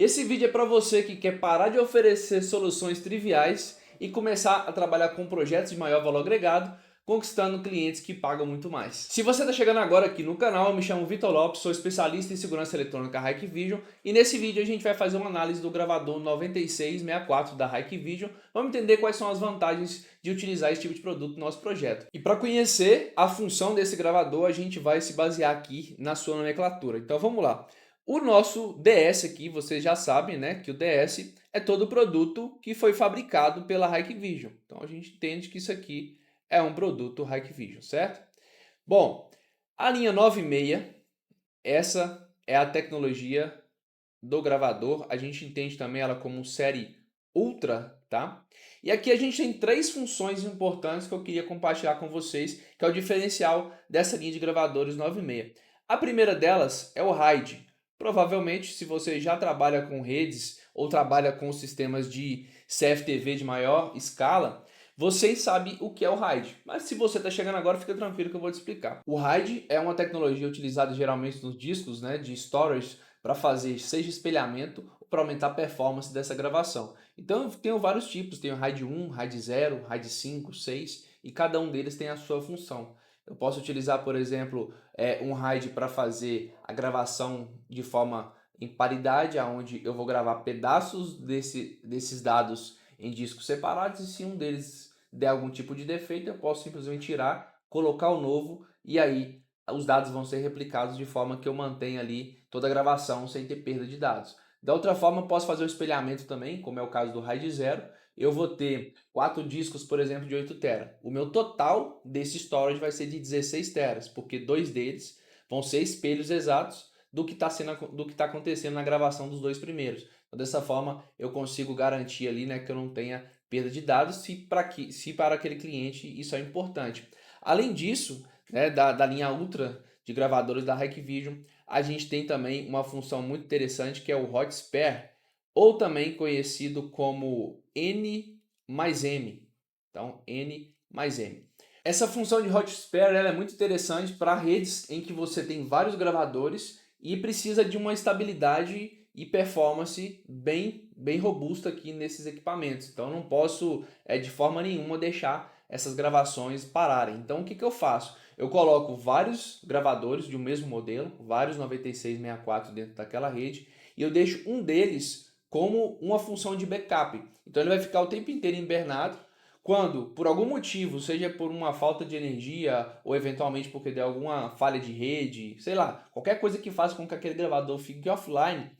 Esse vídeo é para você que quer parar de oferecer soluções triviais e começar a trabalhar com projetos de maior valor agregado, conquistando clientes que pagam muito mais. Se você está chegando agora aqui no canal, eu me chamo Vitor Lopes, sou especialista em segurança eletrônica Hikvision e nesse vídeo a gente vai fazer uma análise do gravador 9664 da Hikvision. Vamos entender quais são as vantagens de utilizar esse tipo de produto no nosso projeto. E para conhecer a função desse gravador, a gente vai se basear aqui na sua nomenclatura. Então vamos lá. O nosso DS aqui, vocês já sabem, né, que o DS é todo produto que foi fabricado pela Hikvision. Então a gente entende que isso aqui é um produto Hikvision, certo? Bom, a linha 96, essa é a tecnologia do gravador. A gente entende também ela como série Ultra, tá? E aqui a gente tem três funções importantes que eu queria compartilhar com vocês, que é o diferencial dessa linha de gravadores 96. A primeira delas é o RAID. Provavelmente, se você já trabalha com redes ou trabalha com sistemas de CFTV de maior escala, vocês sabem o que é o RAID. Mas se você está chegando agora, fica tranquilo que eu vou te explicar. O RAID é uma tecnologia utilizada geralmente nos discos, né, de storage, para fazer seja espelhamento ou para aumentar a performance dessa gravação. Então eu tenho vários tipos, tenho RAID 1, RAID 0, RAID 5, 6 e cada um deles tem a sua função. Eu posso utilizar, por exemplo, um RAID para fazer a gravação de forma em paridade, onde eu vou gravar pedaços desses dados em discos separados e se um deles der algum tipo de defeito, eu posso simplesmente tirar, colocar o novo e aí os dados vão ser replicados de forma que eu mantenha ali toda a gravação sem ter perda de dados. Da outra forma, eu posso fazer o espelhamento também, como é o caso do RAID 0. Eu vou ter 4 discos, por exemplo, de 8 TB. O meu total desse storage vai ser de 16 TB, porque 2 deles vão ser espelhos exatos do que está acontecendo na gravação dos 2 primeiros. Então, dessa forma, eu consigo garantir ali, né, que eu não tenha perda de dados, se para aquele cliente isso é importante. Além disso, né, da linha Ultra de gravadores da Hikvision, a gente tem também uma função muito interessante que é o Hot Spare, ou também conhecido como N mais M. Então, N mais M. Essa função de Hot Spare ela é muito interessante para redes em que você tem vários gravadores e precisa de uma estabilidade e performance bem robusta aqui nesses equipamentos. Então, eu não posso de forma nenhuma deixar essas gravações pararem. Então, o que eu faço? Eu coloco vários gravadores de um mesmo modelo, vários 9664 dentro daquela rede, e eu deixo um deles como uma função de backup. Então ele vai ficar o tempo inteiro hibernado. Quando, por algum motivo, seja por uma falta de energia ou eventualmente porque der alguma falha de rede, sei lá, qualquer coisa que faça com que aquele gravador fique offline,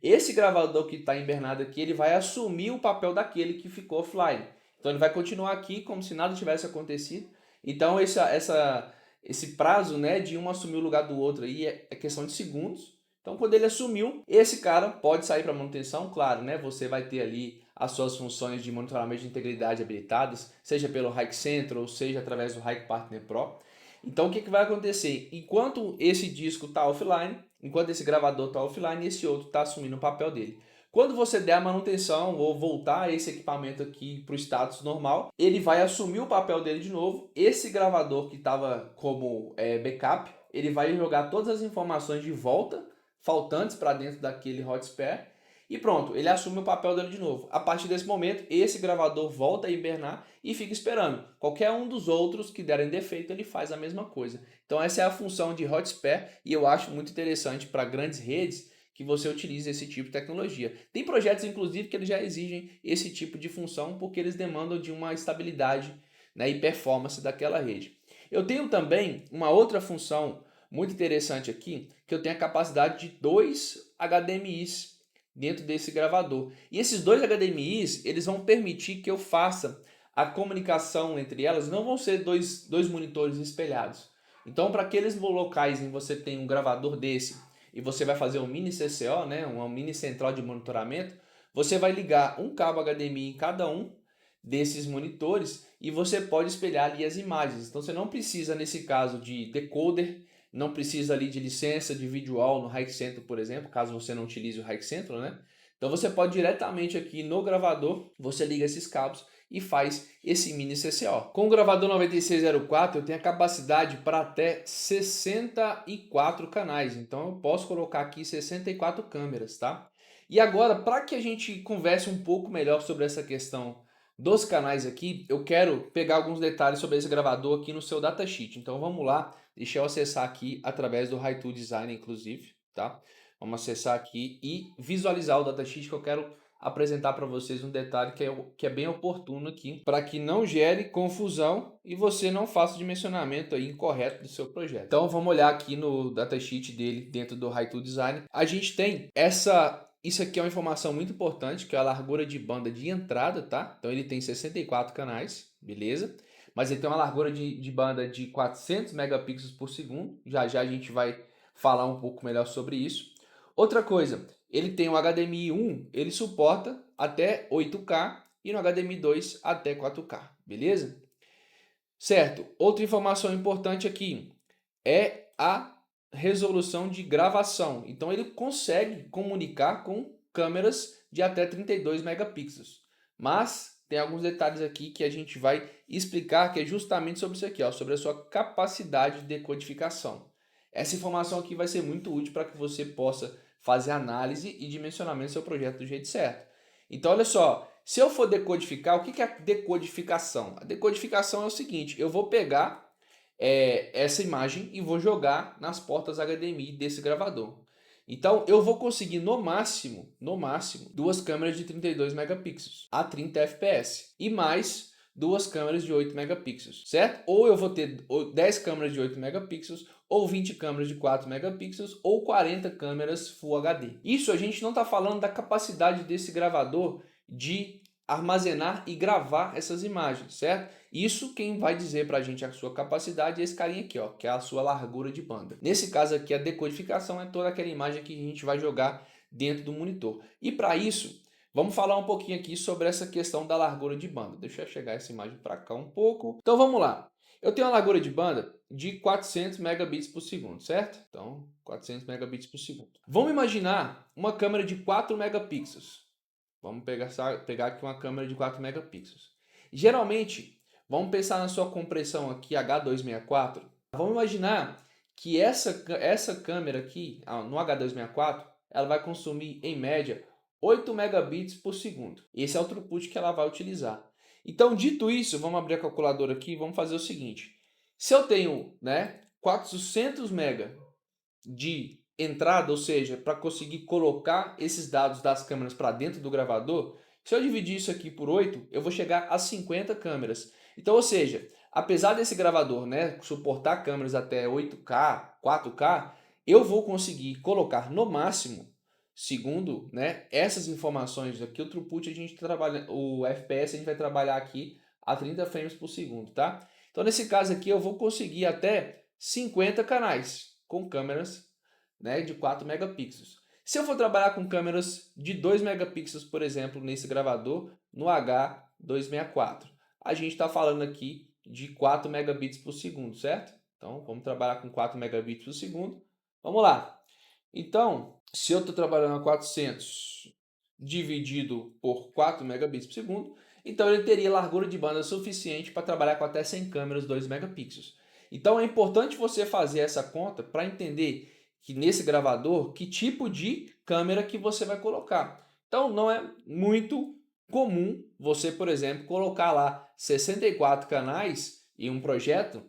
esse gravador que está hibernado aqui, ele vai assumir o papel daquele que ficou offline. Então ele vai continuar aqui como se nada tivesse acontecido. Então esse prazo, né, de um assumir o lugar do outro aí é questão de segundos. Então quando ele assumiu, esse cara pode sair para manutenção, claro, né? Você vai ter ali as suas funções de monitoramento de integridade habilitadas, seja pelo Hike Center ou seja através do Hike Partner Pro. Então o que vai acontecer? Enquanto esse disco está offline, enquanto esse gravador está offline, esse outro está assumindo o papel dele. Quando você der a manutenção ou voltar esse equipamento aqui para o status normal, ele vai assumir o papel dele de novo. Esse gravador que estava como backup, ele vai jogar todas as informações de volta, faltantes para dentro daquele hot spare, e pronto, ele assume o papel dele de novo. A partir desse momento, esse gravador volta a hibernar e fica esperando. Qualquer um dos outros que derem defeito, ele faz a mesma coisa. Então essa é a função de hot spare e eu acho muito interessante para grandes redes que você utilize esse tipo de tecnologia. Tem projetos, inclusive, que eles já exigem esse tipo de função porque eles demandam de uma estabilidade, né, e performance daquela rede. Eu tenho também uma outra função muito interessante aqui, que eu tenho a capacidade de 2 HDMIs dentro desse gravador. E esses 2 HDMIs, eles vão permitir que eu faça a comunicação entre elas, não vão ser dois monitores espelhados. Então, para aqueles locais em que você tem um gravador desse e você vai fazer um mini CCO, né, uma mini central de monitoramento, você vai ligar um cabo HDMI em cada um desses monitores e você pode espelhar ali as imagens. Então você não precisa, nesse caso, de decoder, não precisa ali de licença de vídeo wall no Hike Central, por exemplo, caso você não utilize o Hike Central, né? Então você pode diretamente aqui no gravador, você liga esses cabos e faz esse mini CCO. Com o gravador 9604 eu tenho a capacidade para até 64 canais, então eu posso colocar aqui 64 câmeras, tá? E agora, para que a gente converse um pouco melhor sobre essa questão dos canais aqui, eu quero pegar alguns detalhes sobre esse gravador aqui no seu datasheet. Então vamos lá, deixa eu acessar aqui através do Haitu Design, inclusive, tá? Vamos acessar aqui e visualizar o datasheet que eu quero apresentar para vocês um detalhe que é bem oportuno aqui, para que não gere confusão e você não faça o dimensionamento aí incorreto do seu projeto. Então vamos olhar aqui no datasheet dele dentro do Haitu Design. A gente tem isso aqui é uma informação muito importante, que é a largura de banda de entrada, tá? Então ele tem 64 canais, beleza? Mas ele tem uma largura de banda de 400 megapixels por segundo. Já já a gente vai falar um pouco melhor sobre isso. Outra coisa, ele tem um HDMI 1, ele suporta até 8K e no HDMI 2 até 4K, beleza? Certo, outra informação importante aqui é a resolução de gravação. Então ele consegue comunicar com câmeras de até 32 megapixels. Mas tem alguns detalhes aqui que a gente vai explicar, que é justamente sobre isso aqui, ó, sobre a sua capacidade de decodificação. Essa informação aqui vai ser muito útil para que você possa fazer análise e dimensionamento do seu projeto do jeito certo. Então olha só, se eu for decodificar, o que é a decodificação? A decodificação é o seguinte, eu vou pegar essa imagem e vou jogar nas portas HDMI desse gravador. Então eu vou conseguir no máximo, duas câmeras de 32 megapixels a 30 fps e mais duas câmeras de 8 megapixels, certo? Ou eu vou ter 10 câmeras de 8 megapixels, ou 20 câmeras de 4 megapixels, ou 40 câmeras Full HD. Isso a gente não está falando da capacidade desse gravador de armazenar e gravar essas imagens, certo? Isso quem vai dizer para a gente a sua capacidade é esse carinha aqui, ó, que é a sua largura de banda. Nesse caso aqui, a decodificação é toda aquela imagem que a gente vai jogar dentro do monitor. E para isso, vamos falar um pouquinho aqui sobre essa questão da largura de banda. Deixa eu chegar essa imagem para cá um pouco. Então vamos lá. Eu tenho uma largura de banda de 400 megabits por segundo, certo? Então, 400 megabits por segundo. Vamos imaginar uma câmera de 4 megapixels. Vamos pegar aqui uma câmera de 4 megapixels. Geralmente, vamos pensar na sua compressão aqui H264. Vamos imaginar que essa câmera aqui, no H264, ela vai consumir em média 8 megabits por segundo. Esse é o throughput que ela vai utilizar. Então, dito isso, vamos abrir a calculadora aqui e vamos fazer o seguinte. Se eu tenho 400 MB de entrada, ou seja, para conseguir colocar esses dados das câmeras para dentro do gravador, se eu dividir isso aqui por 8, eu vou chegar a 50 câmeras. Então, ou seja, apesar desse gravador suportar câmeras até 8K, 4K, eu vou conseguir colocar no máximo, segundo essas informações aqui, o throughput a gente trabalha, o FPS a gente vai trabalhar aqui a 30 frames por segundo, tá? Então, nesse caso aqui, eu vou conseguir até 50 canais com câmeras de 4 megapixels. Se eu for trabalhar com câmeras de 2 megapixels, por exemplo, nesse gravador, no H264, a gente está falando aqui de 4 megabits por segundo, certo? Então, vamos trabalhar com 4 megabits por segundo. Vamos lá. Então, se eu estou trabalhando a 400 dividido por 4 megabits por segundo, então ele teria largura de banda suficiente para trabalhar com até 100 câmeras 2 megapixels. Então é importante você fazer essa conta para entender que nesse gravador, que tipo de câmera que você vai colocar. Então não é muito comum você, por exemplo, colocar lá 64 canais em um projeto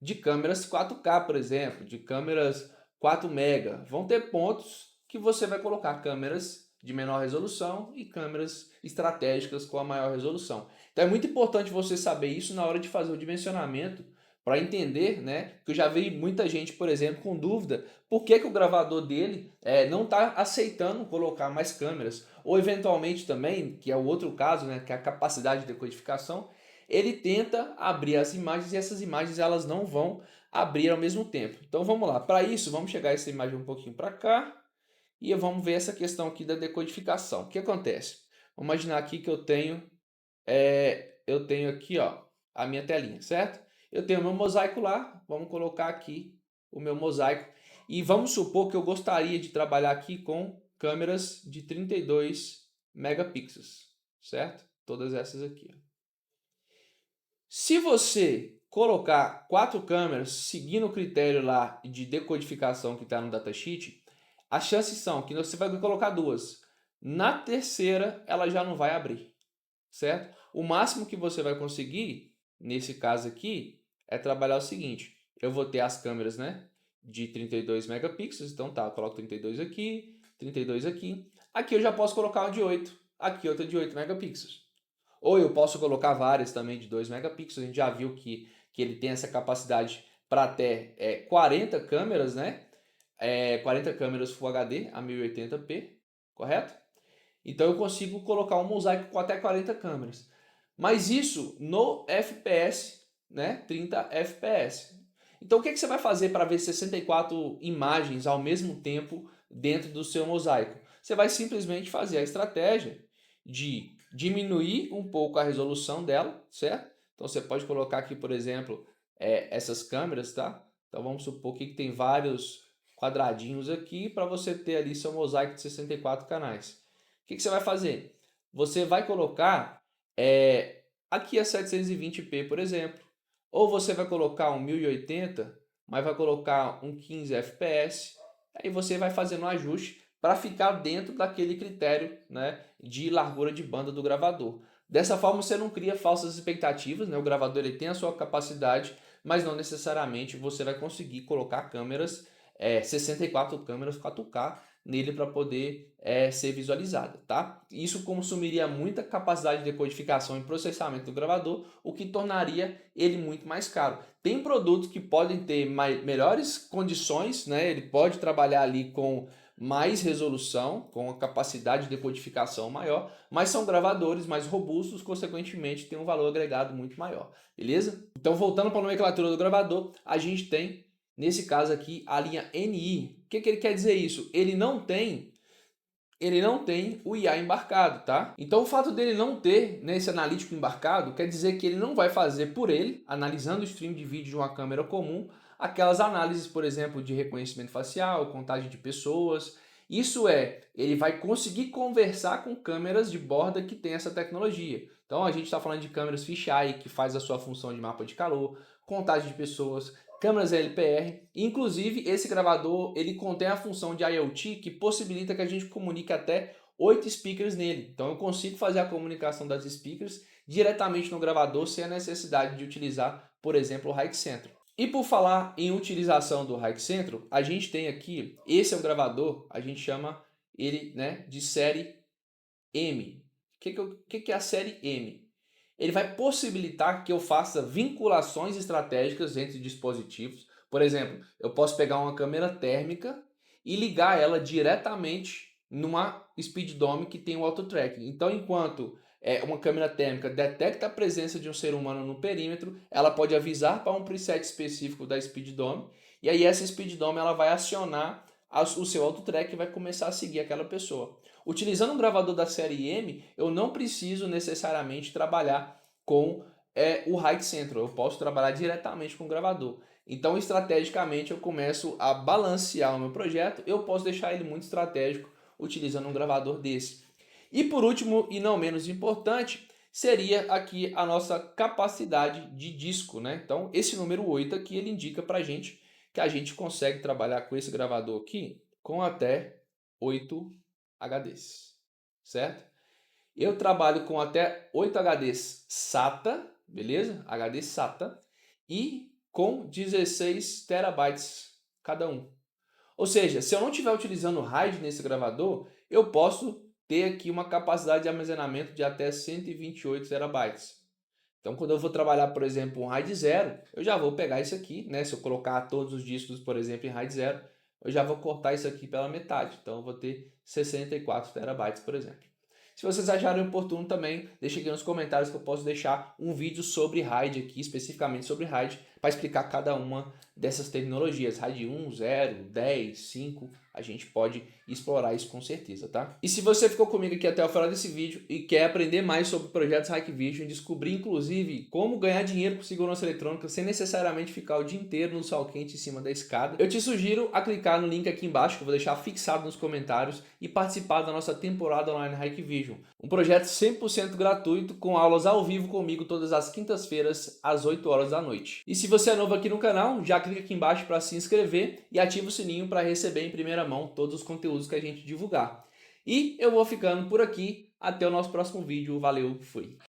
de câmeras 4K, por exemplo, de câmeras 4 mega. Vão ter pontos que você vai colocar câmeras de menor resolução e câmeras estratégicas com a maior resolução. Então é muito importante você saber isso na hora de fazer o dimensionamento, para entender, que eu já vi muita gente, por exemplo, com dúvida por que o gravador dele não está aceitando colocar mais câmeras. Ou eventualmente também, que é o outro caso, que é a capacidade de decodificação, ele tenta abrir as imagens e essas imagens elas não vão abrir ao mesmo tempo. Então vamos lá, para isso vamos chegar essa imagem um pouquinho para cá e vamos ver essa questão aqui da decodificação. O que acontece? Vamos imaginar aqui que eu tenho aqui a minha telinha, certo? Eu tenho o meu mosaico lá, vamos colocar aqui o meu mosaico. E vamos supor que eu gostaria de trabalhar aqui com câmeras de 32 megapixels, certo? Todas essas aqui. Se você colocar 4 câmeras seguindo o critério lá de decodificação que está no datasheet, as chances são que você vai colocar duas. Na terceira, ela já não vai abrir, certo? O máximo que você vai conseguir, nesse caso aqui, é trabalhar o seguinte. Eu vou ter as câmeras, né, de 32 megapixels, então tá, eu coloco 32 aqui, 32 aqui. Aqui eu já posso colocar uma de 8, aqui outra de 8 megapixels. Ou eu posso colocar várias também de 2 megapixels, a gente já viu que ele tem essa capacidade para até 40 câmeras, né? 40 câmeras Full HD a 1080p, correto? Então eu consigo colocar um mosaico com até 40 câmeras. Mas isso no FPS, né? 30 FPS. Então o que você vai fazer para ver 64 imagens ao mesmo tempo dentro do seu mosaico? Você vai simplesmente fazer a estratégia de diminuir um pouco a resolução dela, certo? Então você pode colocar aqui, por exemplo, essas câmeras, tá? Então vamos supor que tem vários quadradinhos aqui para você ter ali seu mosaico de 64 canais. O que você vai fazer? Você vai colocar aqui a 720p, por exemplo. Ou você vai colocar um 1080, mas vai colocar um 15 fps. Aí você vai fazendo um ajuste para ficar dentro daquele critério, né, de largura de banda do gravador. Dessa forma você não cria falsas expectativas, né? O gravador ele tem a sua capacidade, mas não necessariamente você vai conseguir colocar câmeras, 64 câmeras 4K nele para poder ser visualizada, tá? Isso consumiria muita capacidade de decodificação e processamento do gravador, o que tornaria ele muito mais caro. Tem produtos que podem ter melhores condições, né? Ele pode trabalhar ali com mais resolução, com a capacidade de decodificação maior, mas são gravadores mais robustos, consequentemente tem um valor agregado muito maior, beleza? Então voltando para a nomenclatura do gravador, a gente tem nesse caso aqui a linha NI. O que ele quer dizer isso? Ele não tem o IA embarcado, tá? Então o fato dele não ter, né, esse analítico embarcado quer dizer que ele não vai fazer por ele, analisando o stream de vídeo de uma câmera comum, aquelas análises, por exemplo, de reconhecimento facial, contagem de pessoas. Isso ele vai conseguir conversar com câmeras de borda que tem essa tecnologia. Então a gente está falando de câmeras fisheye que faz a sua função de mapa de calor, contagem de pessoas, câmeras LPR, inclusive esse gravador ele contém a função de IoT que possibilita que a gente comunique até 8 speakers nele. Então eu consigo fazer a comunicação das speakers diretamente no gravador sem a necessidade de utilizar, por exemplo, o RAIC Centro. E por falar em utilização do RAIC Centro, a gente tem aqui, esse é o gravador, a gente chama ele, né, de série M. O que é a série M? Ele vai possibilitar que eu faça vinculações estratégicas entre dispositivos. Por exemplo, eu posso pegar uma câmera térmica e ligar ela diretamente numa Speed Dome que tem o auto tracking. Então, enquanto uma câmera térmica detecta a presença de um ser humano no perímetro, ela pode avisar para um preset específico da Speed Dome, e aí essa Speed Dome ela vai acionar o seu auto track e vai começar a seguir aquela pessoa. Utilizando um gravador da série M, eu não preciso necessariamente trabalhar com o RAIC Central, eu posso trabalhar diretamente com o gravador. Então, estrategicamente, eu começo a balancear o meu projeto, eu posso deixar ele muito estratégico utilizando um gravador desse. E por último, e não menos importante, seria aqui a nossa capacidade de disco, né? Então, esse número 8 aqui, ele indica para a gente que a gente consegue trabalhar com esse gravador aqui com até 8 HDs, certo? Eu trabalho com até 8 HDs SATA, beleza? HD SATA, e com 16 terabytes cada um. Ou seja, se eu não estiver utilizando RAID nesse gravador, eu posso ter aqui uma capacidade de armazenamento de até 128 terabytes. Então, quando eu vou trabalhar, por exemplo, um RAID 0, eu já vou pegar isso aqui, né? Se eu colocar todos os discos, por exemplo, em RAID 0, eu já vou cortar isso aqui pela metade. Então, eu vou ter 64 terabytes, por exemplo. Se vocês acharem oportuno também, deixem aqui nos comentários que eu posso deixar um vídeo sobre RAID aqui, especificamente sobre RAID, para explicar cada uma dessas tecnologias. RAID 1, 0, 10, 5, a gente pode explorar isso com certeza, tá? E se você ficou comigo aqui até o final desse vídeo e quer aprender mais sobre projetos Hikvision e descobrir, inclusive, como ganhar dinheiro com segurança eletrônica sem necessariamente ficar o dia inteiro no sol quente em cima da escada, eu te sugiro a clicar no link aqui embaixo, que eu vou deixar fixado nos comentários, e participar da nossa temporada online Hikvision. Um projeto 100% gratuito, com aulas ao vivo comigo todas as quintas-feiras, às 8 horas da noite. E se você é novo aqui no canal, já clica aqui embaixo para se inscrever e ativa o sininho para receber em primeira mão todos os conteúdos que a gente divulgar. E eu vou ficando por aqui. Até o nosso próximo vídeo. Valeu, fui!